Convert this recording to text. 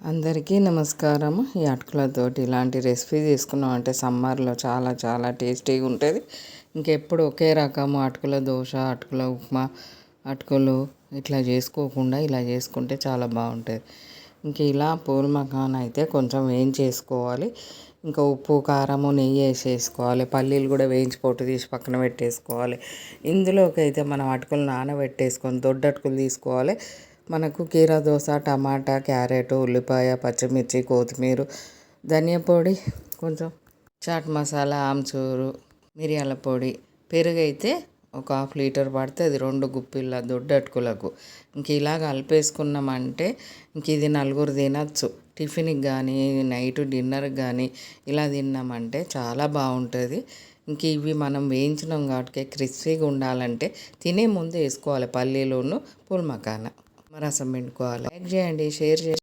అందరికీ నమస్కారం. ఈ అటుకులతోటి ఇలాంటి రెసిపీ చేసుకున్నాం అంటే సమ్మర్లో చాలా చాలా టేస్టీగా ఉంటుంది. ఇంకెప్పుడు ఒకే రకము అటుకుల దోశ, అటుకుల ఉప్మా, అటుకులు ఇట్లా చేసుకోకుండా ఇలా చేసుకుంటే చాలా బాగుంటుంది. ఇంక ఇలా పూల్ మఖానా అయితే కొంచెం వేయించేసుకోవాలి. ఇంకా ఉప్పు, కారము, నెయ్యి వేసేసుకోవాలి. పల్లీలు కూడా వేయించి పొట్టు తీసి పక్కన పెట్టేసుకోవాలి. ఇందులోకి అయితే మనం అటుకులు నానబెట్టేసుకొని దొడ్డ అటుకులు తీసుకోవాలి. మనకు కీరా దోస, టమాటా, క్యారెట్, ఉల్లిపాయ, పచ్చిమిర్చి, కొత్తిమీర, ధనియా పొడి, కొంచెం చాట్ మసాలా, ఆమ్చూరు, మిరియాల పొడి, పెరుగు అయితే ఒక 1/2 లీటర్ పడితే అది 2 గుప్పిళ్ళ దొడ్డ అటుకులకు. ఇంక ఇలా కలిపేసుకున్నామంటే ఇంక ఇది నలుగురు తినచ్చు. టిఫిన్కి కానీ నైట్ డిన్నర్కి కానీ ఇలా తిన్నామంటే చాలా బాగుంటుంది. ఇంక ఇవి మనం వేయించినాం కాబట్టి క్రిస్పీగా ఉండాలంటే తినే ముందు వేసుకోవాలి పల్లీలోను పూల్ మఖానా రసం పిండుకోవాలి. లైక్ చేయండి, షేర్ చేయండి.